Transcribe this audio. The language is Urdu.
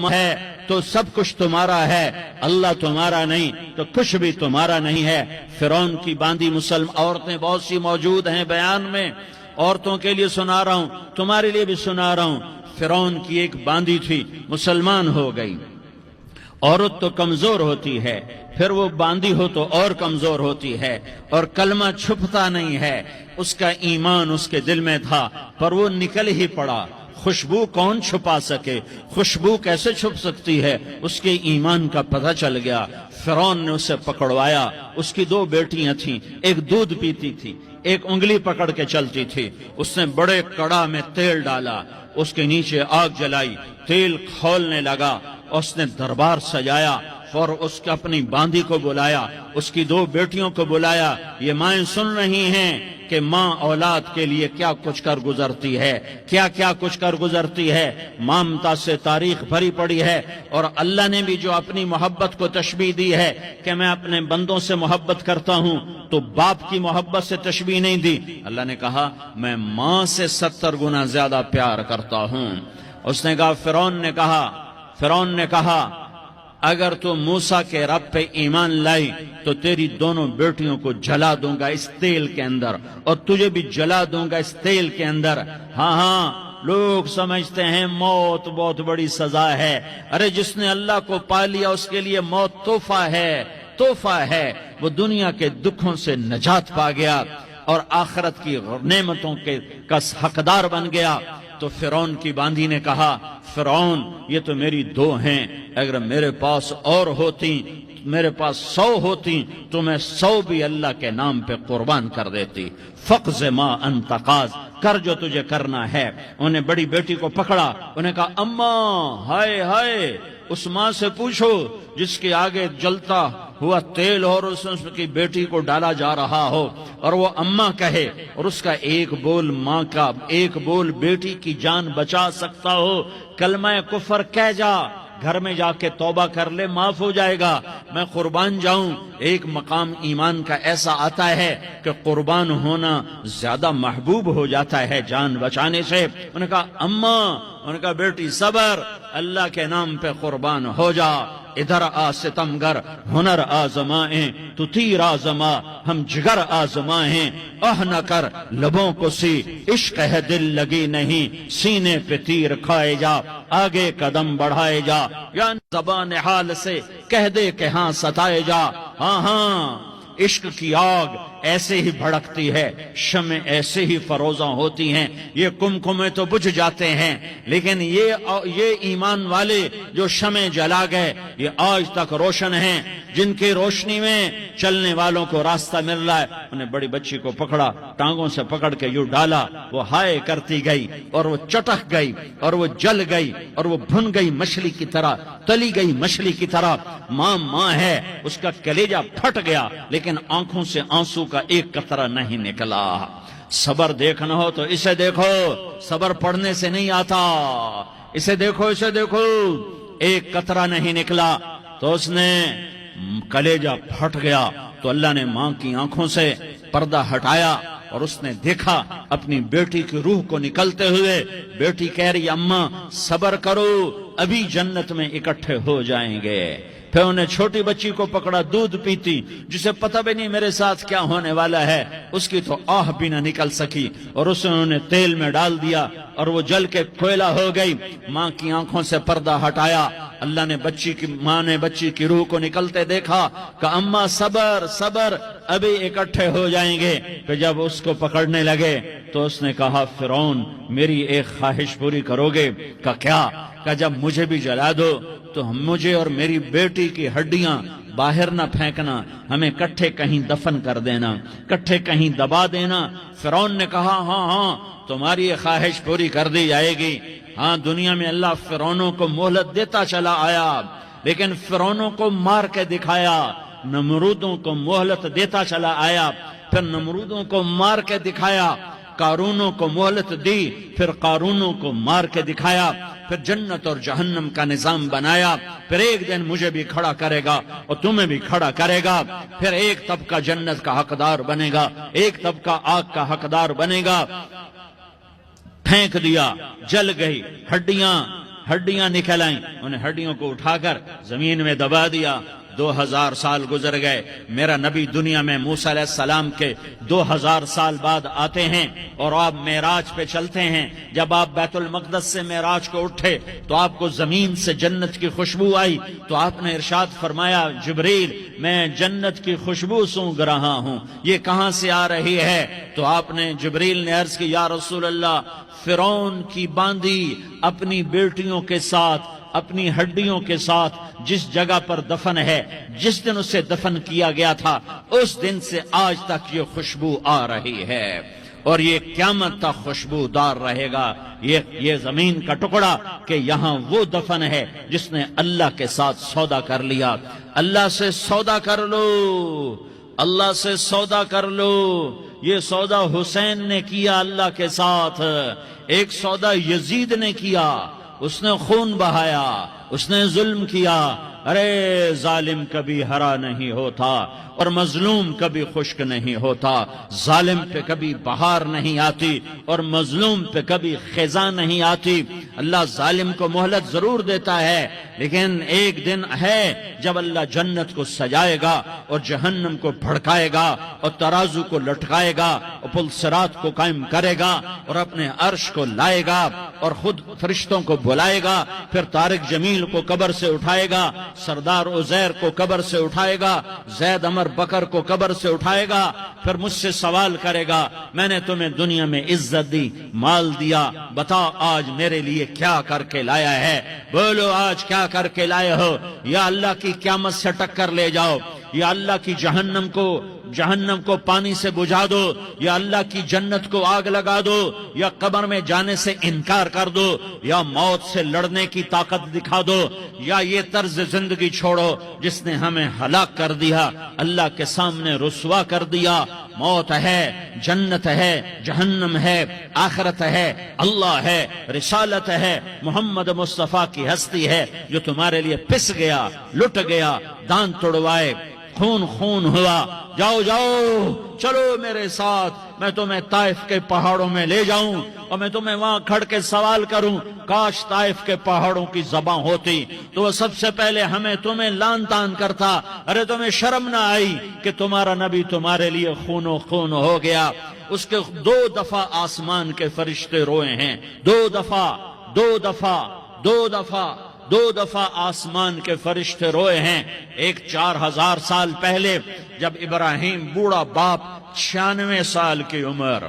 ہے تو سب کچھ تمہارا ہے، اللہ تمہارا نہیں تو کچھ بھی تمہارا نہیں ہے۔ فرعون کی باندھی مسلم عورتیں بہت سی موجود ہیں بیان میں، عورتوں کے لیے سنا رہا ہوں، تمہارے لیے بھی سنا رہا ہوں۔ فرعون کی ایک باندھی تھی، مسلمان ہو گئی۔ عورت تو کمزور ہوتی ہے، پھر وہ باندھی ہو تو اور کمزور ہوتی ہے، اور کلمہ چھپتا نہیں ہے۔ اس کا ایمان اس کے دل میں تھا پر وہ نکل ہی پڑا۔ خوشبو کون چھپا سکے، خوشبو کیسے چھپ سکتی ہے؟ اس کے ایمان کا پتہ چل گیا۔ فرعون نے اسے پکڑوایا۔ اس کی 2 بیٹیاں تھیں، ایک دودھ پیتی تھی، ایک انگلی پکڑ کے چلتی تھی۔ اس نے بڑے کڑا میں تیل ڈالا، اس کے نیچے آگ جلائی، تیل کھولنے لگا۔ اس نے دربار سجایا اور اس کے اپنی باندھی کو بلایا، اس کی 2 بیٹیوں کو بلایا۔ یہ مائیں سن رہی ہیں کہ ماں اولاد کے لیے کیا کچھ کر گزرتی ہے، کیا کیا کچھ کر گزرتی ہے۔ مامتا سے تاریخ بھری پڑی ہے، اور اللہ نے بھی جو اپنی محبت کو تشبیہ دی ہے کہ میں اپنے بندوں سے محبت کرتا ہوں، تو باپ کی محبت سے تشبیہ نہیں دی۔ اللہ نے کہا میں ماں سے 70 گنا زیادہ پیار کرتا ہوں۔ اس نے کہا فرعون نے کہا اگر تو موسیٰ کے رب پہ ایمان لائی تو تیری دونوں بیٹیوں کو جلا دوں گا اس تیل کے اندر، اور تجھے بھی جلا دوں گا اس تیل کے اندر۔ ہاں لوگ سمجھتے ہیں موت بہت بڑی سزا ہے۔ ارے جس نے اللہ کو پا لیا اس کے لیے موت تحفہ ہے۔ وہ دنیا کے دکھوں سے نجات پا گیا اور آخرت کی نعمتوں کا حقدار بن گیا۔ تو فرعون کی باندھی نے کہا فرعون یہ تو میری 2 ہیں، اگر میرے پاس اور ہوتی، میرے پاس 100 ہوتی تو میں 100 بھی اللہ کے نام پہ قربان کر دیتی۔ فقض ما انت قاض، کر جو تجھے کرنا ہے۔ انہیں بڑی بیٹی کو پکڑا، انہیں کہا اماں ہائے اس ماں سے پوچھو جس کے آگے جلتا ہوا تیل اور اس کی بیٹی کو ڈالا جا رہا ہو، اور وہ اماں کہے، اور اس کا ایک بول ماں کا، ایک بول بیٹی کی جان بچا سکتا ہو۔ کلمہ کفر کہہ جا، گھر میں جا کے توبہ کر لے، معاف ہو جائے گا، میں قربان جاؤں۔ ایک مقام ایمان کا ایسا آتا ہے کہ قربان ہونا زیادہ محبوب ہو جاتا ہے جان بچانے سے۔ انہوں نے کہا اماں، انہوں نے کہا بیٹی صبر، اللہ کے نام پہ قربان ہو جا۔ ادھر آ ستمگر، ہنر آزمائیں تو تیر آزما، ہم جگر آزمائیں نہ کر لبوں کو سی، عشق ہے دل لگی نہیں، سینے پہ تیر کھائے جا، آگے قدم بڑھائے جا، یا زبان حال سے کہہ دے کہ ہاں ستائے جا۔ ہاں عشق کی آگ ایسے ہی بھڑکتی ہے، شمع ایسے ہی فروزاں ہوتی ہیں، یہ کمکمے تو بجھ جاتے ہیں، لیکن یہ ایمان والے جو شمع جلا گئے یہ آج تک روشن ہیں، جن کی روشنی میں چلنے والوں کو راستہ مل رہا ہے۔ انہیں بڑی بچی کو پکڑا، ٹانگوں سے پکڑ کے یوں ڈالا، وہ ہائے کرتی گئی اور وہ چٹک گئی اور وہ جل گئی اور وہ بھن گئی مچھلی کی طرح، تلی گئی مچھلی کی طرح۔ ماں ہے، اس کا کلیجہ پھٹ گیا، لیکن آنکھوں سے آنسو کا ایک قطرہ نہیں نکلا۔ صبر دیکھنا ہو تو اسے دیکھو، صبر پڑھنے سے نہیں آتا، اسے دیکھو ایک قطرہ نہیں نکلا تو اس نے کلیجہ پھٹ گیا۔ تو اللہ نے ماں کی آنکھوں سے پردہ ہٹایا اور اس نے دیکھا اپنی بیٹی کی روح کو نکلتے ہوئے۔ بیٹی کہہ رہی اماں صبر کرو، ابھی جنت میں اکٹھے ہو جائیں گے۔ پھر انہیں چھوٹی بچی کو پکڑا، دودھ پیتی، جسے پتہ بھی نہیں میرے ساتھ کیا ہونے والا ہے، اس کی تو آہ بھی نہ نکل سکی، اور اسے انہوں نے تیل میں ڈال دیا اور وہ جل کے کوئلہ ہو گئی۔ ماں کی آنکھوں سے پردہ ہٹایا، اللہ نے ماں نے بچی کی روح کو نکلتے دیکھا کہ اماں صبر ابھی اکٹھے ہو جائیں گے۔ پھر جب اس کو پکڑنے لگے تو اس نے کہا فرعون میری ایک خواہش پوری کرو گے؟ کہ جب مجھے بھی جلا دو تو مجھے اور میری بیٹی کی ہڈیاں باہر نہ پھینکنا، ہمیں کٹھے کہیں دفن کر دینا، کٹھے کہیں دبا دینا۔ فرعون نے کہا ہاں تمہاری یہ خواہش پوری کر دی جائے گی۔ ہاں دنیا میں اللہ فرعونوں کو مہلت دیتا چلا آیا، لیکن فرعونوں کو مار کے دکھایا۔ نمرودوں کو مہلت دیتا چلا آیا، پھر نمرودوں کو مار کے دکھایا۔ قارونوں کو مہلت دی، پھر قارونوں کو مار کے دکھایا۔ پھر جنت اور جہنم کا نظام بنایا۔ پھر ایک دن مجھے بھی کھڑا کرے گا اور تمہیں بھی کھڑا کرے گا۔ پھر ایک طبقہ جنت کا حقدار بنے گا، ایک طبقہ آگ کا حقدار بنے گا۔ پھینک دیا، جل گئی ہڈیاں، ہڈیاں نکل آئیں، انہیں ہڈیوں کو اٹھا کر زمین میں دبا دیا۔ 2000 سال گزر گئے، میرا نبی دنیا میں موسیٰ علیہ السلام کے 2000 سال بعد آتے ہیں اور آپ معراج پہ چلتے ہیں۔ جب آپ بیت المقدس سے معراج کو اٹھے تو آپ کو زمین سے جنت کی خوشبو آئی، تو آپ نے ارشاد فرمایا جبریل میں جنت کی خوشبو سونگھ رہا ہوں، یہ کہاں سے آ رہی ہے؟ تو آپ نے جبریل نے عرض کی یا رسول اللہ، فرعون کی باندی اپنی بیٹیوں کے ساتھ، اپنی ہڈیوں کے ساتھ جس جگہ پر دفن ہے، جس دن اسے دفن کیا گیا تھا، اس دن سے آج تک یہ خوشبو آ رہی ہے اور یہ قیامت تک خوشبودار رہے گا۔ یہ زمین کا ٹکڑا کہ یہاں وہ دفن ہے جس نے اللہ کے ساتھ سودا کر لیا۔ اللہ سے سودا کر لو، اللہ سے سودا کر لو۔ یہ سودا حسین نے کیا اللہ کے ساتھ، ایک سودا یزید نے کیا، اس نے خون بہایا، اس نے ظلم کیا۔ ارے ظالم کبھی ہرا نہیں ہوتا اور مظلوم کبھی خشک نہیں ہوتا، ظالم پہ کبھی بہار نہیں آتی اور مظلوم پہ کبھی خزاں نہیں آتی۔ اللہ ظالم کو مہلت ضرور دیتا ہے، لیکن ایک دن ہے جب اللہ جنت کو سجائے گا اور جہنم کو بھڑکائے گا اور ترازو کو لٹکائے گا اور پل صراط کو قائم کرے گا اور اپنے عرش کو لائے گا اور خود فرشتوں کو بلائے گا، پھر طارق جمیل کو قبر سے اٹھائے گا، سردار عزیر کو قبر سے اٹھائے گا، زید عمر بکر کو قبر سے اٹھائے گا، پھر مجھ سے سوال کرے گا میں نے تمہیں دنیا میں عزت دی، مال دیا، بتا آج میرے لیے کیا کر کے لایا ہے؟ بولو آج کیا کر کے لائے ہو؟ یا اللہ کی قیامت سے ٹکر لے جاؤ، یا اللہ کی جہنم کو پانی سے بجھا دو، یا اللہ کی جنت کو آگ لگا دو، یا قبر میں جانے سے انکار کر دو، یا موت سے لڑنے کی طاقت دکھا دو، یا یہ طرز زندگی چھوڑو جس نے ہمیں ہلاک کر دیا، اللہ کے سامنے رسوا کر دیا۔ موت ہے، جنت ہے، جہنم ہے، آخرت ہے، اللہ ہے، رسالت ہے، محمد مصطفیٰ کی ہستی ہے جو تمہارے لیے پس گیا، لٹ گیا، دان توڑوائے، خون ہوا۔ جاؤ چلو میرے ساتھ، میں تمہیں طائف کے پہاڑوں میں لے جاؤں اور میں تمہیں وہاں کھڑ کے سوال کروں، کاش طائف کے پہاڑوں کی زبان ہوتی تو وہ سب سے پہلے تمہیں لان تان کرتا۔ ارے تمہیں شرم نہ آئی کہ تمہارا نبی تمہارے لیے خون ہو گیا؟ اس کے 2 دفعہ آسمان کے فرشتے روئے ہیں، 2 دفعہ آسمان کے فرشتے روئے ہیں۔ ایک 4000 سال پہلے جب ابراہیم بوڑھا باپ 96 سال کی عمر